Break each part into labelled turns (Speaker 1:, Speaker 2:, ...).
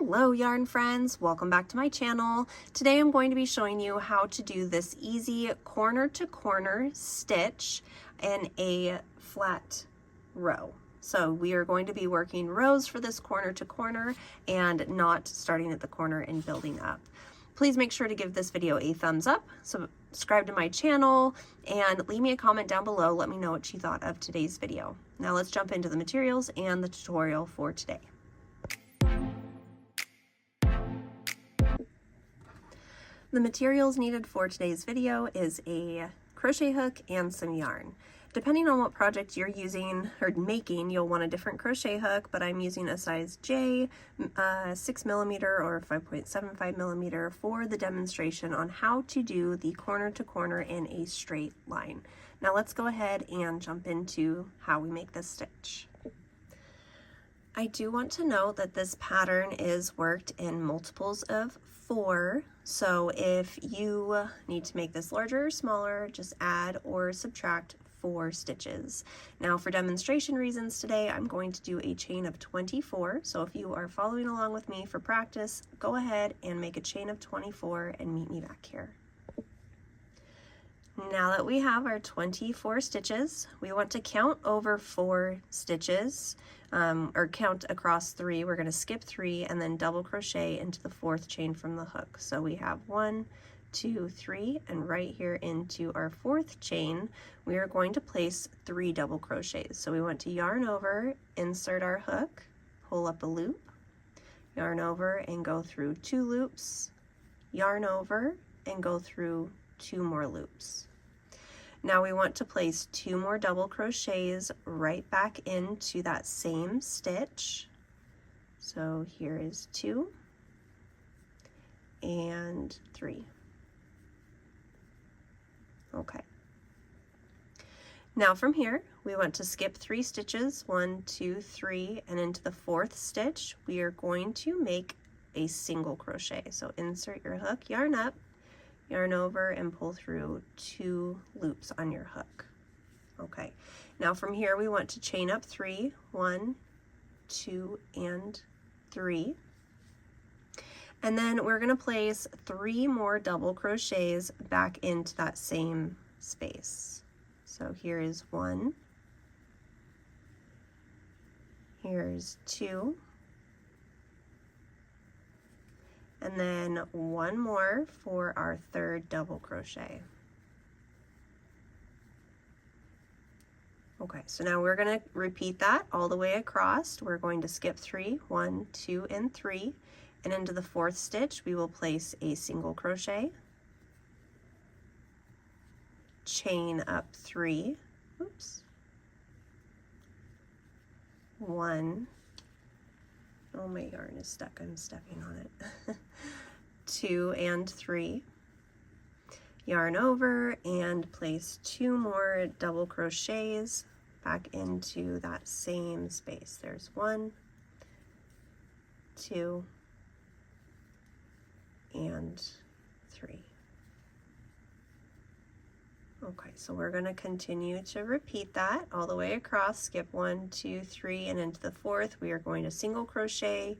Speaker 1: Hello yarn friends, welcome back to my channel. Today I'm going to be showing you how to do this easy corner to corner stitch in a flat row. So we are going to be working rows for this corner to corner and not starting at the corner and building up. Please make sure to give this video a thumbs up, subscribe to my channel, and leave me a comment down below. Let me know what you thought of today's video. Now let's jump into the materials and the tutorial for today. The materials needed for today's video is a crochet hook and some yarn. Depending on what project you're using or making, you'll want a different crochet hook, but I'm using a size J, 6mm or 5.75mm for the demonstration on how to do the corner to corner in a straight line. Now let's go ahead and jump into how we make this stitch. I do want to note that this pattern is worked in multiples of 4, so if you need to make this larger or smaller, just add or subtract 4 stitches. Now for demonstration reasons today, I'm going to do a chain of 24, so if you are following along with me for practice, go ahead and make a chain of 24 and meet me back here. Now that we have our 24 stitches, we want to count over 4 stitches, or count across 3. We're going to skip 3 and then double crochet into the 4th chain from the hook. So we have 1, 2, 3, and right here into our 4th chain, we are going to place 3 double crochets. So we want to yarn over, insert our hook, pull up a loop, yarn over and go through 2 loops, yarn over and go through 2 more loops. Now we want to place 2 more double crochets right back into that same stitch. So here is 2 and 3. Okay. Now from here, we want to skip 3 stitches, 1, 2, 3, and into the 4th stitch, we are going to make a single crochet. So insert your hook, yarn up, yarn over and pull through 2 loops on your hook. Okay, now from here we want to chain up 3, 1, 2, and 3. And then we're going to place 3 more double crochets back into that same space. So here is 1, here's 2, and then 1 more for our 3rd double crochet. Okay, so now we're going to repeat that all the way across. We're going to skip 3, 1, 2, and 3, and into the 4th stitch we will place a single crochet, chain up 3, oops, 1, oh, my yarn is stuck, I'm stepping on it, 2 and 3, yarn over and place 2 more double crochets back into that same space. There's 1, 2, and 3. Okay, so we're going to continue to repeat that all the way across. Skip 1, 2, 3, and into the 4th we are going to single crochet,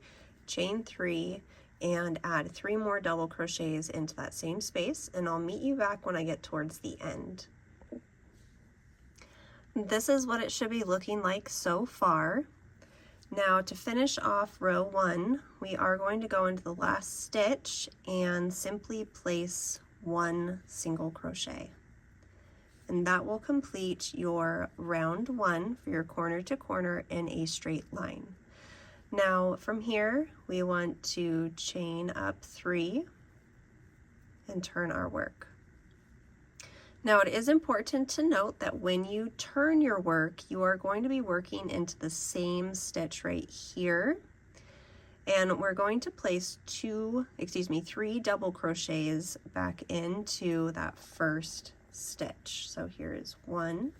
Speaker 1: chain 3, and add 3 more double crochets into that same space, and I'll meet you back when I get towards the end. This is what it should be looking like so far. Now to finish off row 1, we are going to go into the last stitch and simply place 1 single crochet. And that will complete your round 1 for your corner to corner in a straight line. Now from here we want to chain up 3 and turn our work. Now it is important to note that when you turn your work, you are going to be working into the same stitch right here, and we're going to place 3 double crochets back into that first stitch. So here is 1,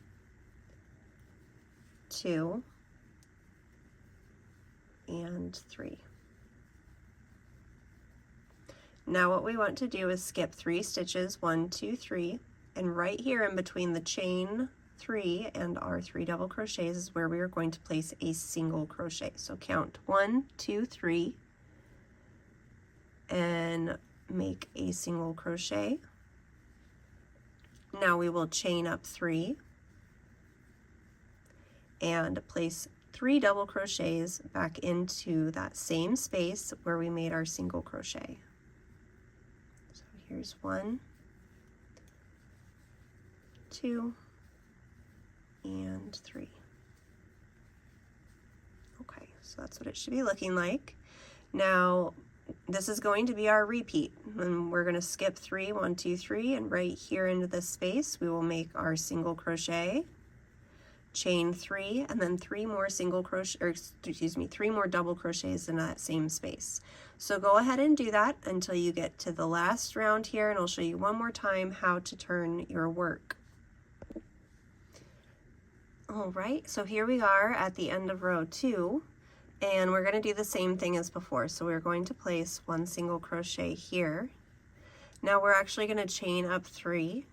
Speaker 1: 2, and 3. Now what we want to do is skip 3 stitches, 1, 2, 3, and right here in between the chain 3 and our 3 double crochets is where we are going to place a single crochet. So count 1, 2, 3, and make a single crochet. Now we will chain up 3 and place 3 double crochets back into that same space where we made our single crochet. So here's 1, 2, and 3. Okay, so that's what it should be looking like. Now this is going to be our repeat, and we're going to skip 3, 1, 2, 3, and right here into this space we will make our single crochet, chain 3, and then 3 more single crochet, or excuse me, 3 more double crochets in that same space. So go ahead and do that until you get to the last round here, and I'll show you one more time how to turn your work. All right, so here we are at the end of row 2, and we're going to do the same thing as before. So we're going to place 1 single crochet here. Now we're actually going to chain up 3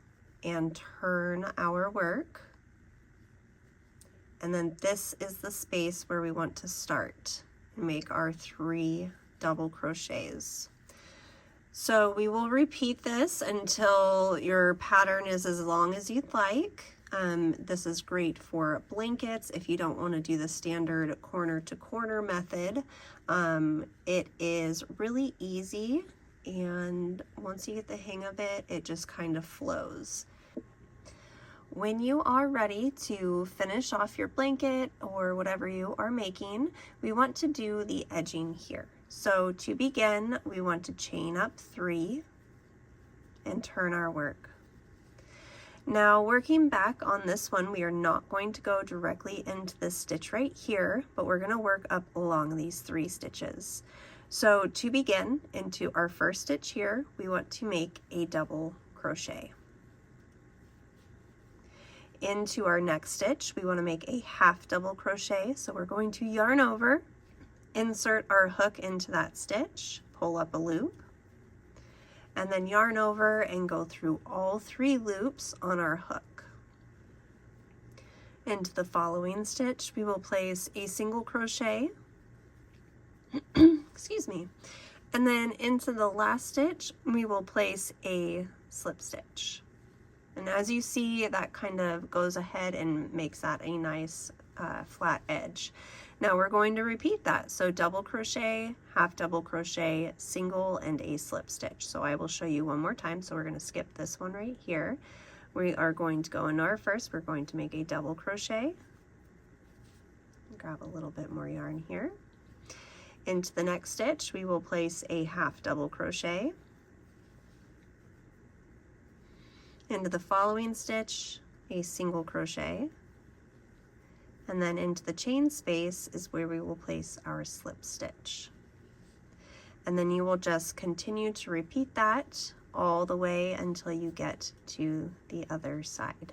Speaker 1: and turn our work. And then this is the space where we want to start and make our 3 double crochets. So we will repeat this until your pattern is as long as you'd like. This is great for blankets if you don't want to do the standard corner to corner method. It is really easy, and once you get the hang of it, it just kind of flows. When you are ready to finish off your blanket or whatever you are making, we want to do the edging here. So to begin, we want to chain up 3 and turn our work. Now working back on this one, we are not going to go directly into this stitch right here, but we're going to work up along these 3 stitches. So to begin, into our first stitch here, we want to make a double crochet. Into our next stitch, we want to make a half double crochet. So we're going to yarn over, insert our hook into that stitch, pull up a loop, and then yarn over and go through all 3 loops on our hook. Into the following stitch, we will place a single crochet, excuse me, and then into the last stitch, we will place a slip stitch. And as you see, that kind of goes ahead and makes that a nice flat edge. Now we're going to repeat that. So double crochet, half double crochet, single, and a slip stitch. So I will show you one more time. So we're going to skip this one right here. We are going to go into our first, we're going to make a double crochet. Grab a little bit more yarn here. Into the next stitch, we will place a half double crochet. Into the following stitch, a single crochet, and then into the chain space is where we will place our slip stitch. And then you will just continue to repeat that all the way until you get to the other side.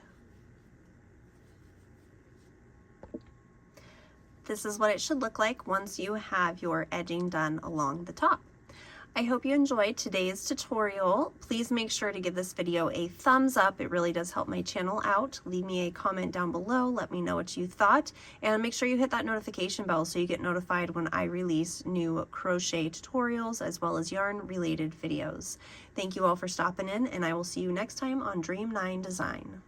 Speaker 1: This is what it should look like once you have your edging done along the top. I hope you enjoyed today's tutorial. Please make sure to give this video a thumbs up. It really does help my channel out. Leave me a comment down below. Let me know what you thought. And make sure you hit that notification bell so you get notified when I release new crochet tutorials as well as yarn related videos. Thank you all for stopping in, and I will see you next time on Dream 9 Design.